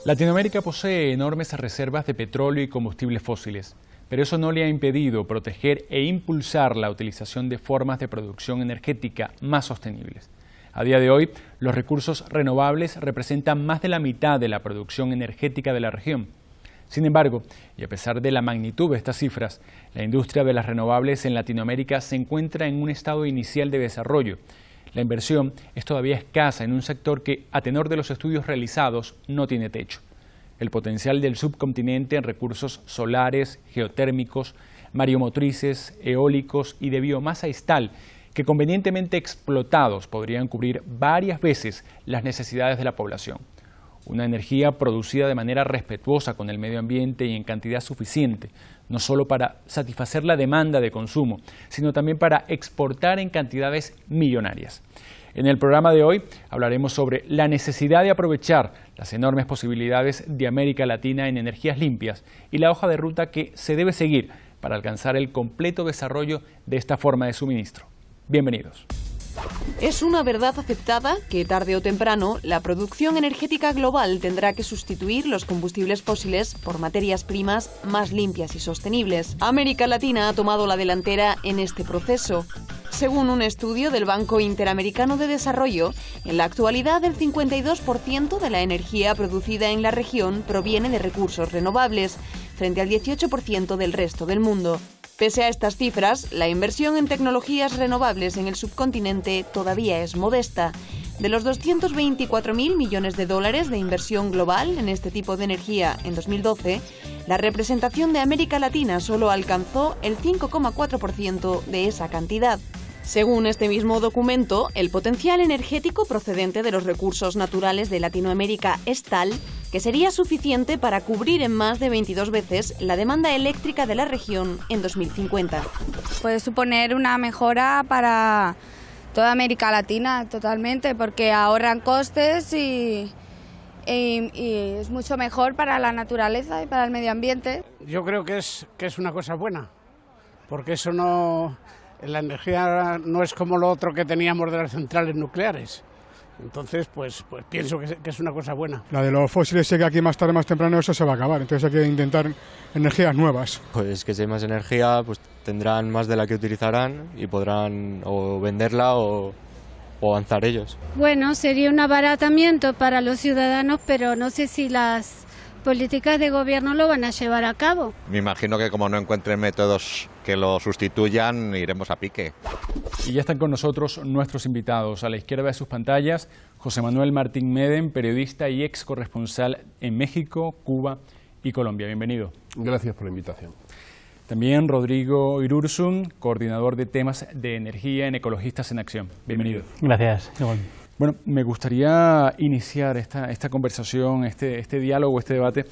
Latinoamérica posee enormes reservas de petróleo y combustibles fósiles, pero eso no le ha impedido proteger e impulsar la utilización de formas de producción energética más sostenibles. A día de hoy, los recursos renovables representan más de la mitad de la producción energética de la región. Sin embargo, y a pesar de la magnitud de estas cifras, la industria de las renovables en Latinoamérica se encuentra en un estado inicial de desarrollo. La inversión es todavía escasa en un sector que, a tenor de los estudios realizados, no tiene techo. El potencial del subcontinente en recursos solares, geotérmicos, mareomotrices, eólicos y de biomasa es tal que convenientemente explotados podrían cubrir varias veces las necesidades de la población. Una energía producida de manera respetuosa con el medio ambiente y en cantidad suficiente, no solo para satisfacer la demanda de consumo, sino también para exportar en cantidades millonarias. En el programa de hoy hablaremos sobre la necesidad de aprovechar las enormes posibilidades de América Latina en energías limpias y la hoja de ruta que se debe seguir para alcanzar el completo desarrollo de esta forma de suministro. Bienvenidos. Es una verdad aceptada que tarde o temprano la producción energética global tendrá que sustituir los combustibles fósiles por materias primas más limpias y sostenibles. América Latina ha tomado la delantera en este proceso. Según un estudio del Banco Interamericano de Desarrollo, en la actualidad el 52% de la energía producida en la región proviene de recursos renovables, frente al 18% del resto del mundo. Pese a estas cifras, la inversión en tecnologías renovables en el subcontinente todavía es modesta. De los 224.000 millones de dólares de inversión global en este tipo de energía en 2012, la representación de América Latina solo alcanzó el 5,4% de esa cantidad. Según este mismo documento, el potencial energético procedente de los recursos naturales de Latinoamérica es tal que sería suficiente para cubrir en más de 22 veces la demanda eléctrica de la región en 2050. Puede suponer una mejora para toda América Latina totalmente, porque ahorran costes y es mucho mejor para la naturaleza y para el medio ambiente. Yo creo que es una cosa buena, porque eso no... La energía no es como lo otro que teníamos de las centrales nucleares. Entonces, pues pienso que es una cosa buena. La de los fósiles sé que aquí más tarde, más temprano eso se va a acabar, entonces hay que intentar energías nuevas. Pues que si hay más energía, pues tendrán más de la que utilizarán y podrán o venderla o avanzar ellos. Bueno, sería un abaratamiento para los ciudadanos, pero no sé si las políticas de gobierno lo van a llevar a cabo. Me imagino que como no encuentren métodos que lo sustituyan, iremos a pique. Y ya están con nosotros nuestros invitados. A la izquierda de sus pantallas, José Manuel Martín Medem, periodista y ex corresponsal en México, Cuba y Colombia. Bienvenido. Gracias por la invitación. También Rodrigo Irursun, coordinador de temas de energía en Ecologistas en Acción. Bienvenido. Gracias. Bueno, me gustaría iniciar esta conversación, este diálogo, este debate,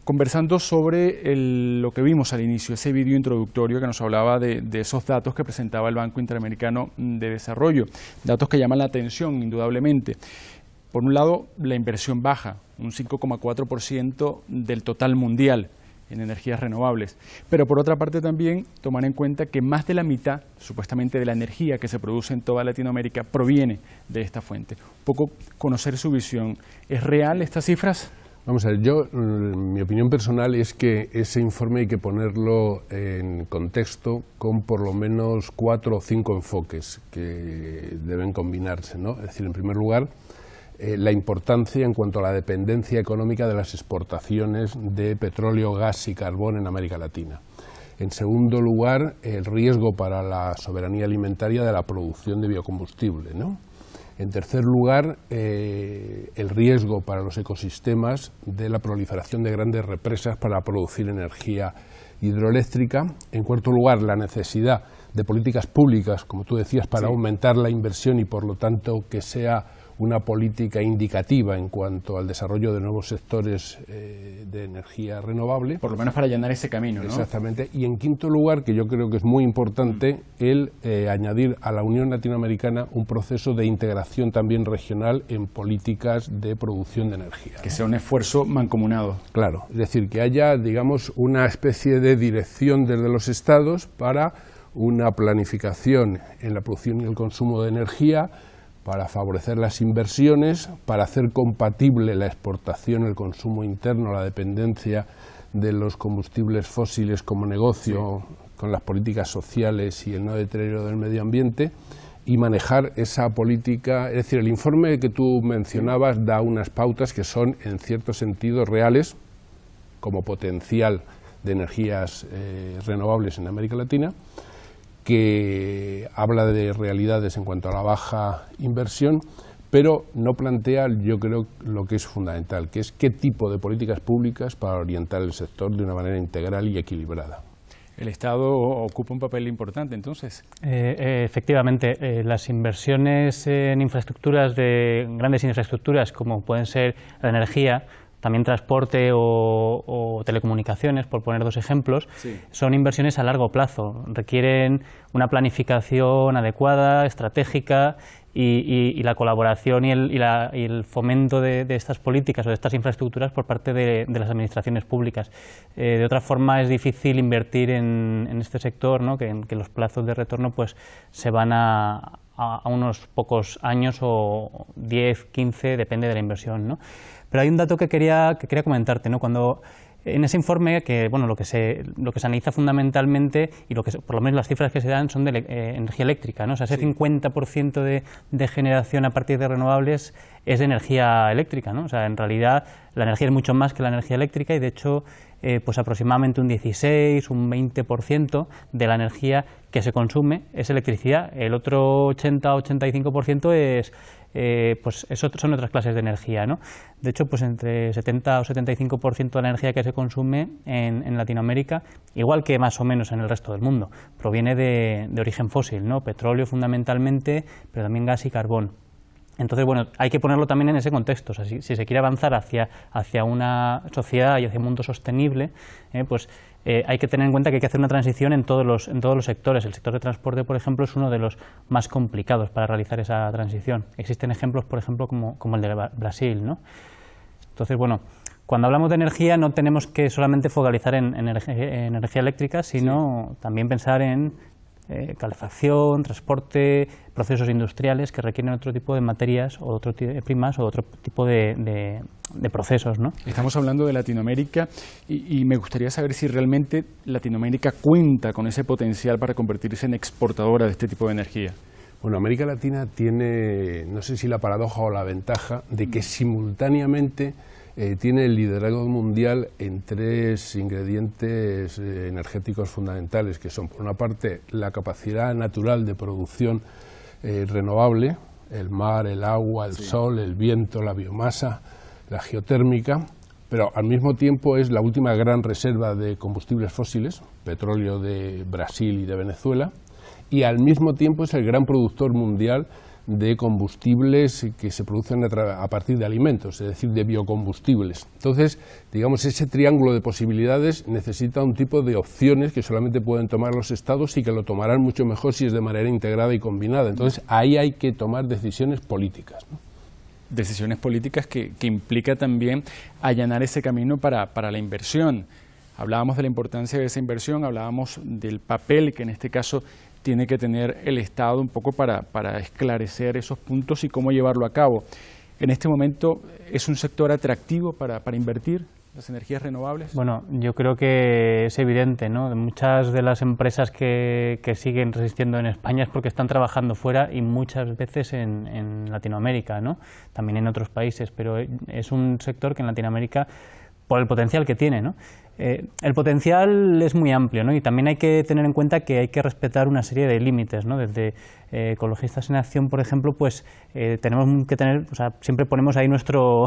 conversando sobre lo que vimos al inicio, ese vídeo introductorio que nos hablaba de esos datos que presentaba el Banco Interamericano de Desarrollo, datos que llaman la atención, indudablemente. Por un lado, la inversión baja, un 5,4% del total mundial en energías renovables, pero por otra parte también tomar en cuenta que más de la mitad, supuestamente, de la energía que se produce en toda Latinoamérica proviene de esta fuente. Un poco conocer su visión. ¿Es real estas cifras? Vamos a ver, mi opinión personal es que ese informe hay que ponerlo en contexto con por lo menos 4 o 5 enfoques que deben combinarse, ¿no? Es decir, en primer lugar, la importancia en cuanto a la dependencia económica de las exportaciones de petróleo, gas y carbón en América Latina. En segundo lugar, el riesgo para la soberanía alimentaria de la producción de biocombustible, ¿no? En tercer lugar, el riesgo para los ecosistemas de la proliferación de grandes represas para producir energía hidroeléctrica. En cuarto lugar, la necesidad de políticas públicas, como tú decías, para aumentar la inversión y, por lo tanto, que sea una política indicativa en cuanto al desarrollo de nuevos sectores de energía renovable. Por lo menos para allanar ese camino, ¿no? Exactamente. Y en quinto lugar, que yo creo que es muy importante, el añadir a la Unión Latinoamericana un proceso de integración también regional en políticas de producción de energía. Que sea un esfuerzo mancomunado. Claro, es decir, que haya, digamos, una especie de dirección desde los Estados para una planificación en la producción y el consumo de energía, para favorecer las inversiones, para hacer compatible la exportación, el consumo interno, la dependencia de los combustibles fósiles como negocio, con las políticas sociales y el no deterioro del medio ambiente, y manejar esa política. Es decir, el informe que tú mencionabas da unas pautas que son, en cierto sentido, reales, como potencial de energías renovables en América Latina, que habla de realidades en cuanto a la baja inversión, pero no plantea, yo creo, lo que es fundamental, que es qué tipo de políticas públicas para orientar el sector de una manera integral y equilibrada. ¿El Estado ocupa un papel importante, entonces? Efectivamente, las inversiones en infraestructuras, grandes infraestructuras, como pueden ser la energía, también transporte o telecomunicaciones, por poner dos ejemplos, son inversiones a largo plazo, requieren una planificación adecuada, estratégica, y la colaboración y el fomento de estas políticas o de estas infraestructuras por parte de las administraciones públicas. De otra forma es difícil invertir en este sector, ¿no? que los plazos de retorno pues se van a unos pocos años o 10, 15, depende de la inversión, ¿no? Pero hay un dato que quería comentarte, ¿no? Cuando en ese informe, que bueno, lo que se analiza fundamentalmente y por lo menos las cifras que se dan son de energía eléctrica, ¿no? O sea, ese 50% de generación a partir de renovables es de energía eléctrica, ¿no? O sea, en realidad la energía es mucho más que la energía eléctrica y de hecho pues aproximadamente un 16, un 20% de la energía que se consume es electricidad. El otro 80-85% son otras clases de energía, ¿no? De hecho, pues entre 70 o 75% de la energía que se consume en Latinoamérica, igual que más o menos en el resto del mundo, proviene de origen fósil, ¿no? Petróleo fundamentalmente, pero también gas y carbón. Entonces, bueno, hay que ponerlo también en ese contexto. O sea, si se quiere avanzar hacia una sociedad y hacia un mundo sostenible, hay que tener en cuenta que hay que hacer una transición en todos los sectores. El sector de transporte, por ejemplo, es uno de los más complicados para realizar esa transición. Existen ejemplos, por ejemplo, como el de Brasil, ¿no? Entonces, bueno, cuando hablamos de energía no tenemos que solamente focalizar en energía eléctrica, sino también pensar en calefacción, transporte, procesos industriales que requieren otro tipo de materias o otro tipo de primas o otro tipo de procesos, ¿no? Estamos hablando de Latinoamérica y me gustaría saber si realmente Latinoamérica cuenta con ese potencial para convertirse en exportadora de este tipo de energía. Bueno, América Latina tiene, no sé si la paradoja o la ventaja, de que simultáneamente tiene el liderazgo mundial en tres ingredientes energéticos fundamentales, que son, por una parte, la capacidad natural de producción renovable, el mar, el agua, el sol, el viento, la biomasa, la geotérmica, pero al mismo tiempo es la última gran reserva de combustibles fósiles, petróleo de Brasil y de Venezuela, y al mismo tiempo es el gran productor mundial de combustibles que se producen a partir de alimentos, es decir, de biocombustibles. Entonces, digamos, ese triángulo de posibilidades necesita un tipo de opciones que solamente pueden tomar los estados y que lo tomarán mucho mejor si es de manera integrada y combinada. Entonces, ahí hay que tomar decisiones políticas, ¿no? Decisiones políticas que implica también allanar ese camino para la inversión. Hablábamos de la importancia de esa inversión, hablábamos del papel que en este caso tiene que tener el Estado un poco para esclarecer esos puntos y cómo llevarlo a cabo. En este momento, ¿es un sector atractivo para invertir las energías renovables? Bueno, yo creo que es evidente, ¿no? Muchas de las empresas que siguen resistiendo en España es porque están trabajando fuera y muchas veces en Latinoamérica, ¿no? También en otros países, pero es un sector que en Latinoamérica, por el potencial que tiene, ¿no? El potencial es muy amplio, ¿no? Y también hay que tener en cuenta que hay que respetar una serie de límites, ¿no? Desde Ecologistas en Acción, por ejemplo, pues tenemos que tener, o sea, siempre ponemos ahí nuestro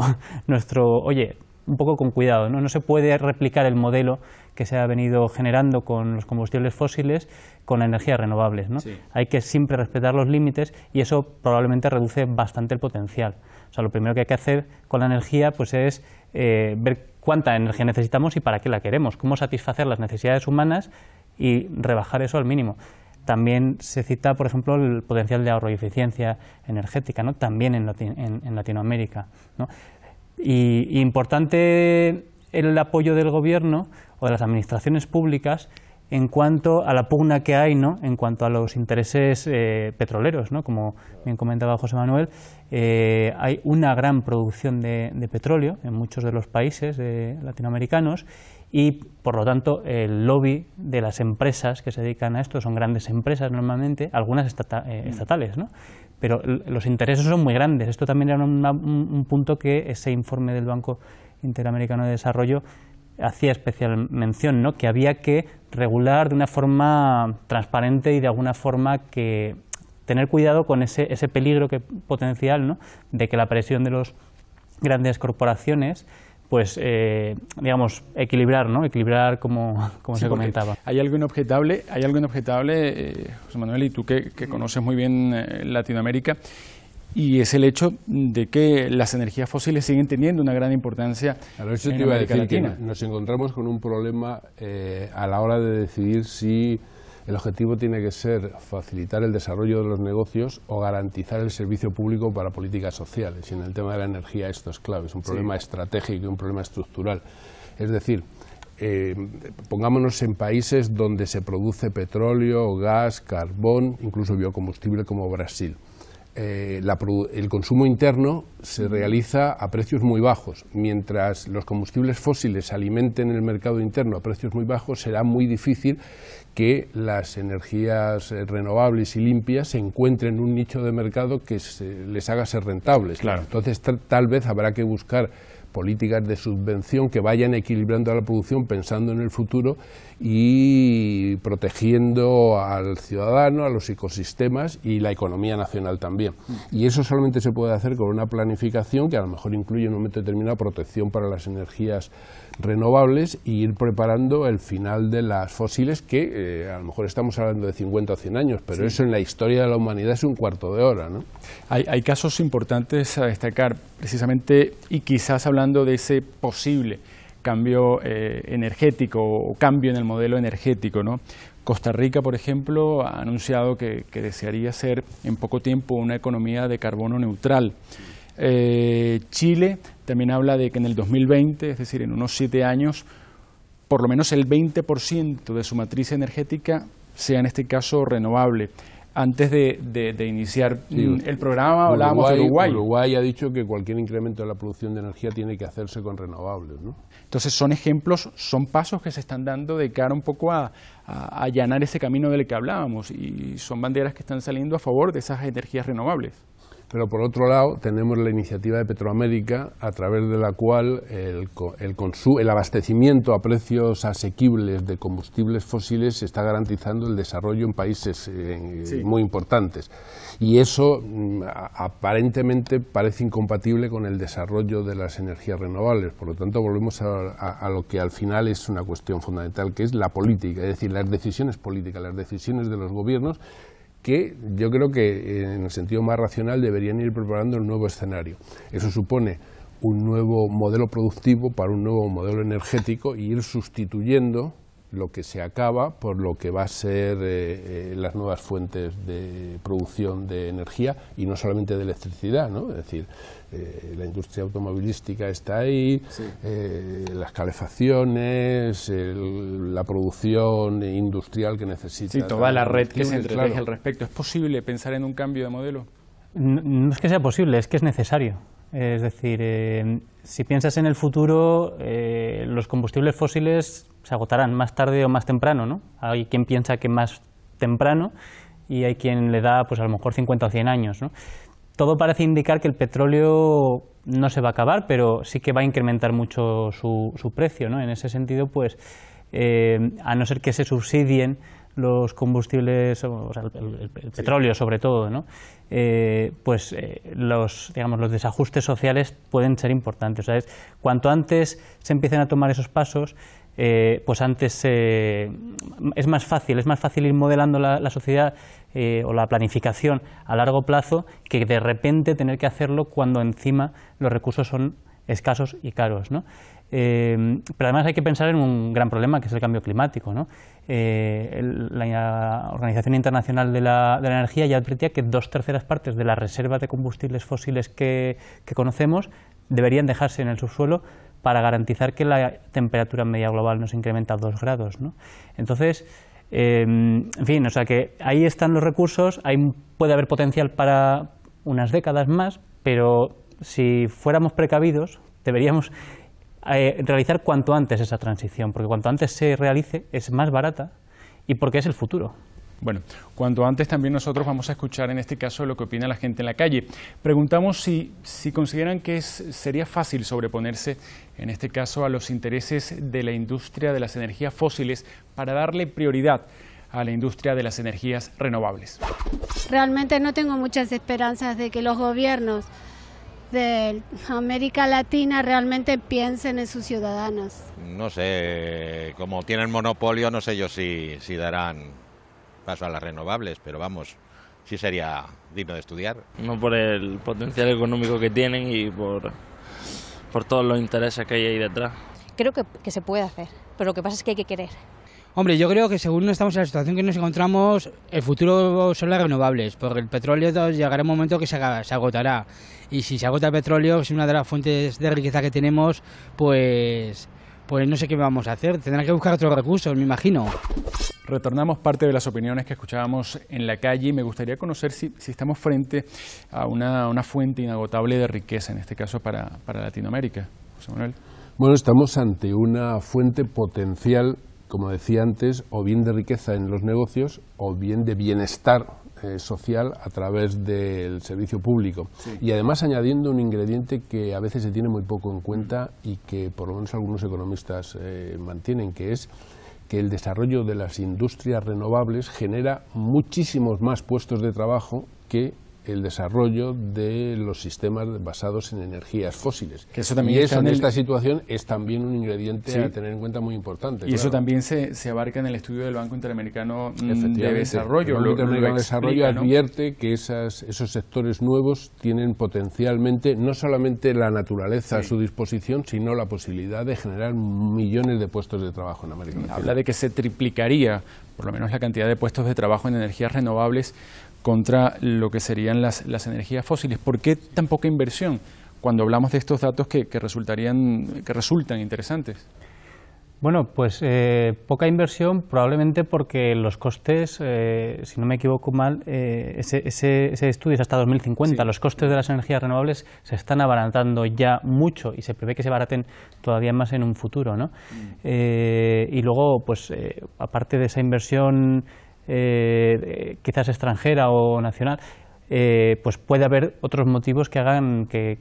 oye, un poco con cuidado, ¿no? No se puede replicar el modelo que se ha venido generando con los combustibles fósiles con energías renovables, ¿no? Sí. Hay que siempre respetar los límites y eso probablemente reduce bastante el potencial. O sea, lo primero que hay que hacer con la energía pues es ver cuánta energía necesitamos y para qué la queremos, cómo satisfacer las necesidades humanas y rebajar eso al mínimo. También se cita, por ejemplo, el potencial de ahorro y eficiencia energética, ¿no? También en Latinoamérica, ¿no? Y importante el apoyo del gobierno o de las administraciones públicas en cuanto a la pugna que hay, ¿no?, en cuanto a los intereses petroleros, ¿no? Como bien comentaba José Manuel, hay una gran producción de petróleo en muchos de los países latinoamericanos y, por lo tanto, el lobby de las empresas que se dedican a esto son grandes empresas normalmente, algunas estatales, ¿no? Pero los intereses son muy grandes. Esto también era un punto que ese informe del Banco Interamericano de Desarrollo hacía especial mención, ¿no?, que había que regular de una forma transparente y de alguna forma que tener cuidado con ese peligro potencial, ¿no?, de que la presión de las grandes corporaciones, pues, digamos, equilibrar, ¿no?, equilibrar como se comentaba. Hay algo inobjetable, José Manuel, y tú que conoces muy bien Latinoamérica, y es el hecho de que las energías fósiles siguen teniendo una gran importancia en América Latina. Que nos encontramos con un problema a la hora de decidir si el objetivo tiene que ser facilitar el desarrollo de los negocios o garantizar el servicio público para políticas sociales. Y en el tema de la energía esto es clave, es un problema estratégico y un problema estructural. Es decir, pongámonos en países donde se produce petróleo, gas, carbón, incluso biocombustible como Brasil. El consumo interno se realiza a precios muy bajos. Mientras los combustibles fósiles alimenten el mercado interno a precios muy bajos, será muy difícil que las energías renovables y limpias se encuentren un nicho de mercado que les haga ser rentables. Claro. Entonces, tal vez habrá que buscar políticas de subvención que vayan equilibrando la producción pensando en el futuro y protegiendo al ciudadano, a los ecosistemas y la economía nacional también. Y eso solamente se puede hacer con una planificación que a lo mejor incluye en un momento determinado protección para las energías renovables y ir preparando el final de las fósiles que a lo mejor estamos hablando de 50 o 100 años, pero eso en la historia de la humanidad es un cuarto de hora, ¿no? Hay casos importantes a destacar, precisamente, y quizás hablando de ese posible cambio energético o cambio en el modelo energético, ¿no? Costa Rica, por ejemplo, ha anunciado que desearía ser en poco tiempo una economía de carbono neutral. Chile también habla de que en el 2020, es decir, en unos 7 años, por lo menos el 20% de su matriz energética sea en este caso renovable. Antes de iniciar el programa hablábamos de Uruguay. Uruguay ha dicho que cualquier incremento de la producción de energía tiene que hacerse con renovables, ¿no? Entonces son ejemplos, son pasos que se están dando de cara un poco a allanar ese camino del que hablábamos, y son banderas que están saliendo a favor de esas energías renovables. Pero por otro lado tenemos la iniciativa de Petroamérica, a través de la cual el abastecimiento a precios asequibles de combustibles fósiles se está garantizando el desarrollo en países muy importantes. Y eso aparentemente parece incompatible con el desarrollo de las energías renovables. Por lo tanto, volvemos a lo que al final es una cuestión fundamental, que es la política, es decir, las decisiones políticas, las decisiones de los gobiernos, que yo creo que en el sentido más racional deberían ir preparando el nuevo escenario. Eso supone un nuevo modelo productivo para un nuevo modelo energético y ir sustituyendo lo que se acaba por lo que va a ser las nuevas fuentes de producción de energía, y no solamente de electricidad, ¿no? Es decir, la industria automovilística está ahí, las calefacciones, la producción industrial que necesita. Sí, toda la red que se entreteje al respecto. ¿Es posible pensar en un cambio de modelo? No es que sea posible, es que es necesario. Es decir, si piensas en el futuro, los combustibles fósiles se agotarán más tarde o más temprano, ¿no? Hay quien piensa que más temprano y hay quien le da, pues a lo mejor 50 o 100 años, ¿no? Todo parece indicar que el petróleo no se va a acabar, pero sí que va a incrementar mucho su precio, ¿no? En ese sentido, pues, a no ser que se subsidien los combustibles, o sea, el petróleo sobre todo, ¿no? Pues los desajustes sociales pueden ser importantes. O sea, cuanto antes se empiecen a tomar esos pasos, pues antes es más fácil ir modelando la sociedad o la planificación a largo plazo, que de repente tener que hacerlo cuando encima los recursos son escasos y caros, ¿no? Pero además hay que pensar en un gran problema, que es el cambio climático, ¿no? La Organización Internacional de la Energía ya advertía que 2/3 partes de las reservas de combustibles fósiles que conocemos deberían dejarse en el subsuelo para garantizar que la temperatura media global no se incrementa a 2 grados, ¿no? Entonces, en fin, o sea que ahí están los recursos, ahí puede haber potencial para unas décadas más, pero si fuéramos precavidos, deberíamos realizar cuanto antes esa transición, porque cuanto antes se realice es más barata y porque es el futuro. Bueno, cuanto antes también nosotros vamos a escuchar en este caso lo que opina la gente en la calle. Preguntamos si consideran que sería fácil sobreponerse, en este caso, a los intereses de la industria de las energías fósiles para darle prioridad a la industria de las energías renovables. Realmente no tengo muchas esperanzas de que los gobiernos de América Latina realmente piensen en sus ciudadanos. No sé, como tienen monopolio, no sé yo si darán paso a las renovables, pero vamos, sí sería digno de estudiar. No por el potencial económico que tienen y por todos los intereses que hay ahí detrás. Creo que se puede hacer, pero lo que pasa es que hay que querer. Hombre, yo creo que según estamos en la situación que nos encontramos, el futuro son las renovables, porque el petróleo llegará un momento que se agotará. Y si se agota el petróleo, que es una de las fuentes de riqueza que tenemos, pues no sé qué vamos a hacer. Tendrán que buscar otros recursos, me imagino. Retornamos parte de las opiniones que escuchábamos en la calle y me gustaría conocer si estamos frente a una fuente inagotable de riqueza, en este caso para Latinoamérica. José Manuel. Bueno, estamos ante una fuente potencial, como decía antes, o bien de riqueza en los negocios o bien de bienestar social a través del servicio público. Sí. Y además añadiendo un ingrediente que a veces se tiene muy poco en cuenta y que por lo menos algunos economistas mantienen, que es que el desarrollo de las industrias renovables genera muchísimos más puestos de trabajo que el desarrollo de los sistemas basados en energías fósiles. Que eso también y eso en esta situación es también un ingrediente a tener en cuenta muy importante. Y eso también se abarca en el estudio del Banco Interamericano de Desarrollo. El Banco Interamericano de Desarrollo advierte que esos sectores nuevos tienen potencialmente no solamente la naturaleza a su disposición, sino la posibilidad de generar millones de puestos de trabajo en América Latina. Habla de que se triplicaría, por lo menos, la cantidad de puestos de trabajo en energías renovables contra lo que serían las energías fósiles. ¿Por qué tan poca inversión cuando hablamos de estos datos que resultan interesantes? Bueno, pues poca inversión probablemente porque los costes, si no me equivoco mal, ese estudio es hasta 2050. Sí. Los costes de las energías renovables se están abaratando ya mucho y se prevé que se abaraten todavía más en un futuro, ¿no? Y luego, pues aparte de esa inversión quizás extranjera o nacional, pues puede haber otros motivos que hagan que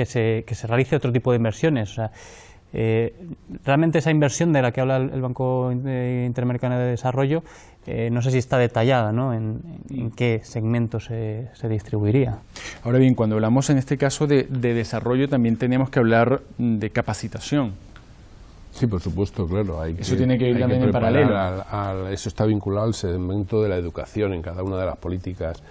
se realice otro tipo de inversiones. O sea, realmente esa inversión de la que habla el Banco Interamericano de Desarrollo, no sé si está detallada, ¿no? en qué segmentos se distribuiría. Ahora bien, cuando hablamos en este caso de desarrollo, también tenemos que hablar de capacitación. Sí, por supuesto, claro. Eso tiene que ir también en paralelo. Eso está vinculado al segmento de la educación en cada una de las políticas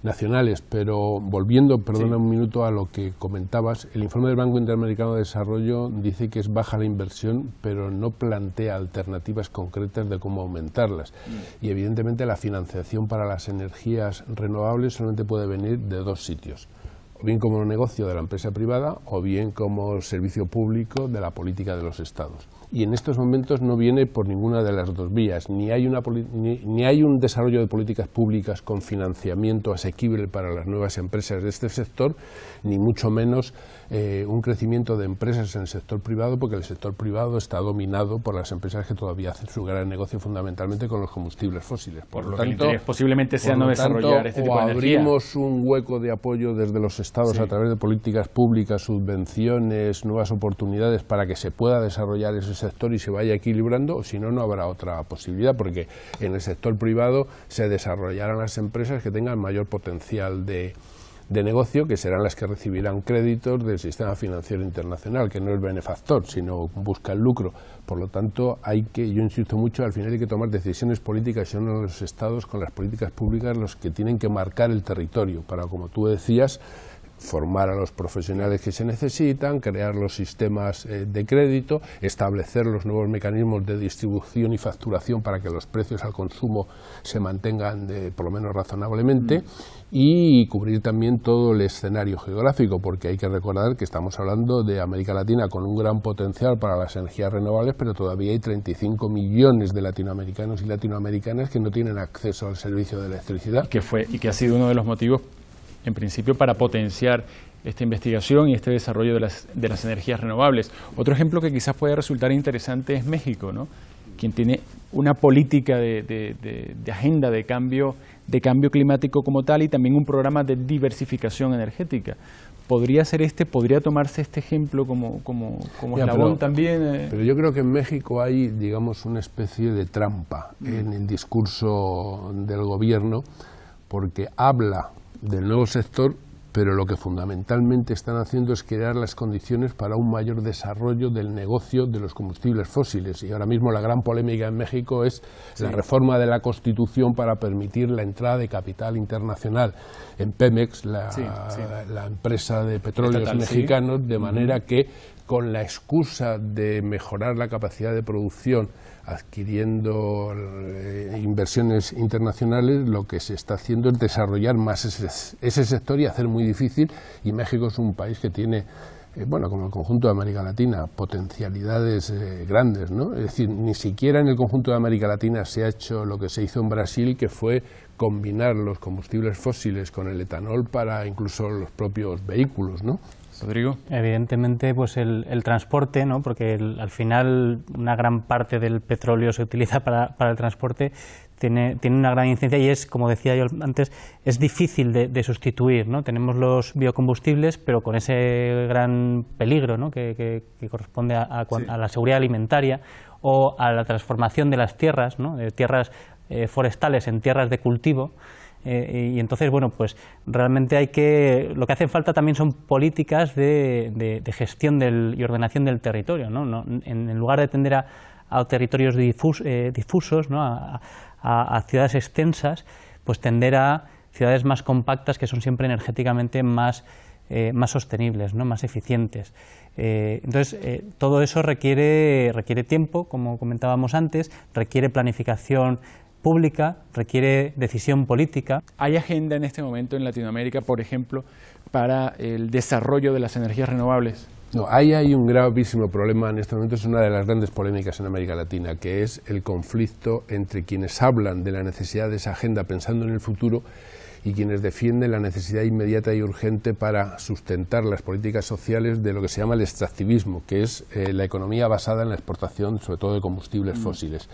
nacionales. Pero volviendo, perdona un minuto, a lo que comentabas, el informe del Banco Interamericano de Desarrollo dice que es baja la inversión, pero no plantea alternativas concretas de cómo aumentarlas. Y evidentemente la financiación para las energías renovables solamente puede venir de dos sitios: o bien como negocio de la empresa privada o bien como servicio público de la política de los estados. Y en estos momentos no viene por ninguna de las dos vías, ni hay un desarrollo de políticas públicas con financiamiento asequible para las nuevas empresas de este sector, ni mucho menos un crecimiento de empresas en el sector privado, porque el sector privado está dominado por las empresas que todavía hacen su gran negocio fundamentalmente con los combustibles fósiles. Por lo tanto, posiblemente sea no desarrollar este tipo de energía. O abrimos un hueco de apoyo desde los estados a través de políticas públicas, subvenciones, nuevas oportunidades para que se pueda desarrollar ese sector y se vaya equilibrando, o si no, no habrá otra posibilidad, porque en el sector privado se desarrollarán las empresas que tengan mayor potencial de negocio, que serán las que recibirán créditos del sistema financiero internacional, que no es benefactor, sino busca el lucro. Por lo tanto, yo insisto mucho, al final hay que tomar decisiones políticas y son los estados con las políticas públicas los que tienen que marcar el territorio para, como tú decías, formar a los profesionales que se necesitan, crear los sistemas de crédito, establecer los nuevos mecanismos de distribución y facturación para que los precios al consumo se mantengan por lo menos razonablemente, y cubrir también todo el escenario geográfico, porque hay que recordar que estamos hablando de América Latina con un gran potencial para las energías renovables, pero todavía hay 35 millones de latinoamericanos y latinoamericanas que no tienen acceso al servicio de electricidad. Y que ha sido uno de los motivos, en principio, para potenciar esta investigación y este desarrollo de las energías renovables. Otro ejemplo que quizás puede resultar interesante es México, ¿no? Quien tiene una política de agenda de cambio climático como tal, y también un programa de diversificación energética. ¿Podría tomarse este ejemplo como eslabón también? Pero yo creo que en México hay, digamos, una especie de trampa en el discurso del gobierno, porque habla del nuevo sector, pero lo que fundamentalmente están haciendo es crear las condiciones para un mayor desarrollo del negocio de los combustibles fósiles. Y ahora mismo la gran polémica en México es la reforma de la Constitución para permitir la entrada de capital internacional en Pemex, la empresa de petróleos mexicanos, de manera que, con la excusa de mejorar la capacidad de producción adquiriendo inversiones internacionales, lo que se está haciendo es desarrollar más ese sector y hacer muy difícil. Y México es un país que tiene, como el conjunto de América Latina, potencialidades grandes, ¿no? Es decir, ni siquiera en el conjunto de América Latina se ha hecho lo que se hizo en Brasil, que fue combinar los combustibles fósiles con el etanol para incluso los propios vehículos, ¿no? Rodrigo. Evidentemente, pues el transporte, ¿no? Porque al final una gran parte del petróleo se utiliza para el transporte, tiene una gran incidencia, y es, como decía yo antes, es difícil de sustituir, ¿no? Tenemos los biocombustibles, pero con ese gran peligro, ¿no? que corresponde a la seguridad alimentaria o a la transformación de las tierras, ¿no? De tierras forestales en tierras de cultivo. Y entonces, pues realmente lo que hace falta también son políticas de gestión y ordenación del territorio, ¿no? En lugar de tender a territorios difusos, ¿no? a ciudades extensas, pues tender a ciudades más compactas, que son siempre energéticamente más sostenibles, ¿no? Más eficientes. Entonces, todo eso requiere tiempo, como comentábamos antes, requiere planificación pública, requiere decisión política. ¿Hay agenda en este momento en Latinoamérica, por ejemplo, para el desarrollo de las energías renovables? No, ahí hay un gravísimo problema en este momento. Es una de las grandes polémicas en América Latina, que es el conflicto entre quienes hablan de la necesidad de esa agenda pensando en el futuro y quienes defienden la necesidad inmediata y urgente para sustentar las políticas sociales de lo que se llama el extractivismo, que es la economía basada en la exportación, sobre todo de combustibles fósiles.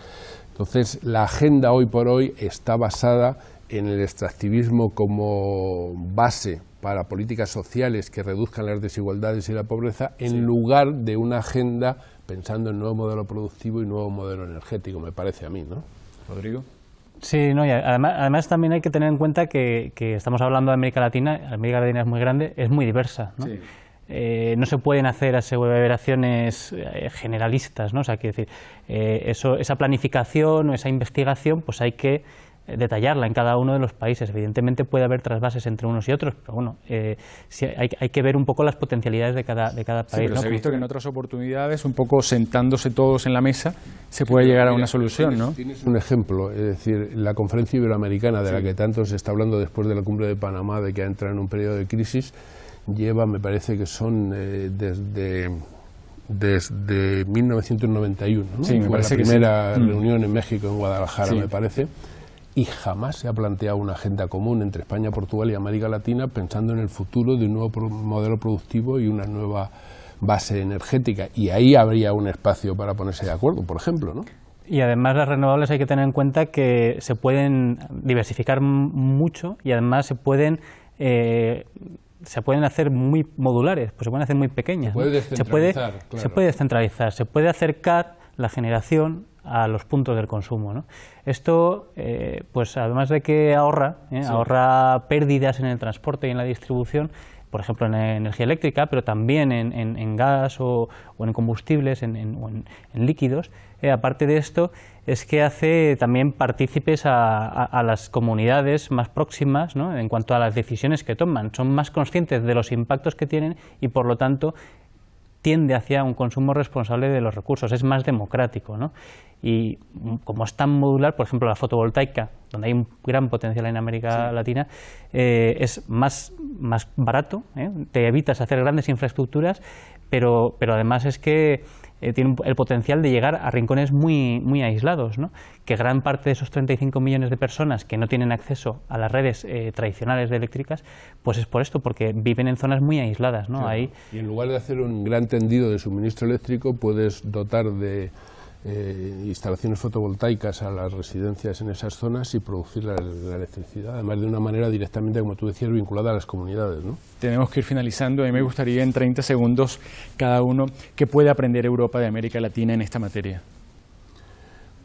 Entonces, la agenda hoy por hoy está basada en el extractivismo como base para políticas sociales que reduzcan las desigualdades y la pobreza, en lugar de una agenda pensando en nuevo modelo productivo y nuevo modelo energético, me parece a mí, ¿no? Rodrigo. Sí, no, y además también hay que tener en cuenta que estamos hablando de América Latina es muy grande, es muy diversa, ¿no? Sí. No se pueden hacer aseveraciones generalistas, ¿no? O sea, quiero decir, esa planificación o esa investigación, pues hay que detallarla en cada uno de los países. Evidentemente puede haber trasvases entre unos y otros, pero bueno, sí, hay que ver un poco las potencialidades de cada país. Sí, pero ¿no? Se ha visto que en otras oportunidades, un poco sentándose todos en la mesa, se puede llegar a una solución, ¿no? Tienes un ejemplo, es decir, la conferencia iberoamericana de la que tanto se está hablando después de la cumbre de Panamá, de que ha entrado en un periodo de crisis, lleva, me parece que son desde 1991, ¿no? Sí, me parece la primera reunión en México, en Guadalajara, me parece, y jamás se ha planteado una agenda común entre España, Portugal y América Latina pensando en el futuro de un nuevo modelo productivo y una nueva base energética, y ahí habría un espacio para ponerse de acuerdo, por ejemplo, ¿no? Y además las renovables hay que tener en cuenta que se pueden diversificar mucho y además se pueden hacer muy modulares, pues se pueden hacer muy pequeñas. Se puede descentralizar, se puede acercar la generación a los puntos del consumo, ¿no? Esto, pues además de que ahorra pérdidas en el transporte y en la distribución, por ejemplo en energía eléctrica, pero también en gas o en combustibles, o en líquidos. Aparte de esto, es que hace también partícipes a las comunidades más próximas, ¿no?, en cuanto a las decisiones que toman. Son más conscientes de los impactos que tienen y, por lo tanto, tiende hacia un consumo responsable de los recursos, es más democrático, ¿no? Y como es tan modular, por ejemplo, la fotovoltaica, donde hay un gran potencial en América Latina, es más barato, te evitas hacer grandes infraestructuras, pero además es que tiene el potencial de llegar a rincones muy aislados, ¿no? Que gran parte de esos 35 millones de personas que no tienen acceso a las redes tradicionales de eléctricas, pues es por esto, porque viven en zonas muy aisladas, ¿no? Claro. Y en lugar de hacer un gran tendido de suministro eléctrico, puedes dotar de instalaciones fotovoltaicas a las residencias en esas zonas y producir la electricidad, además de una manera directamente, como tú decías, vinculada a las comunidades, ¿no? Tenemos que ir finalizando. A mí me gustaría en 30 segundos cada uno, ¿qué puede aprender Europa de América Latina en esta materia?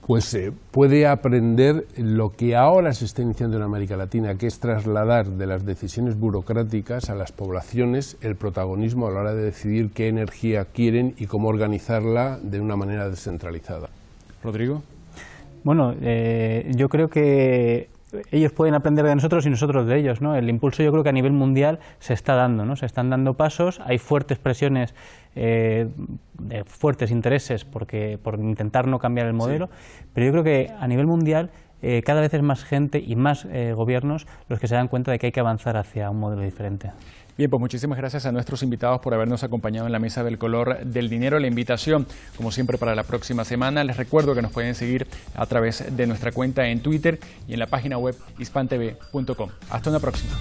Pues puede aprender lo que ahora se está iniciando en América Latina, que es trasladar de las decisiones burocráticas a las poblaciones el protagonismo a la hora de decidir qué energía quieren y cómo organizarla de una manera descentralizada. ¿Rodrigo? Bueno, yo creo que ellos pueden aprender de nosotros y nosotros de ellos, ¿no? El impulso, yo creo que a nivel mundial se está dando, ¿no? Se están dando pasos, hay fuertes presiones, de fuertes intereses por intentar no cambiar el modelo, pero yo creo que a nivel mundial cada vez es más gente y más gobiernos los que se dan cuenta de que hay que avanzar hacia un modelo diferente. Bien, pues muchísimas gracias a nuestros invitados por habernos acompañado en la Mesa del Color del Dinero. La invitación, como siempre, para la próxima semana. Les recuerdo que nos pueden seguir a través de nuestra cuenta en Twitter y en la página web hispantv.com. Hasta una próxima.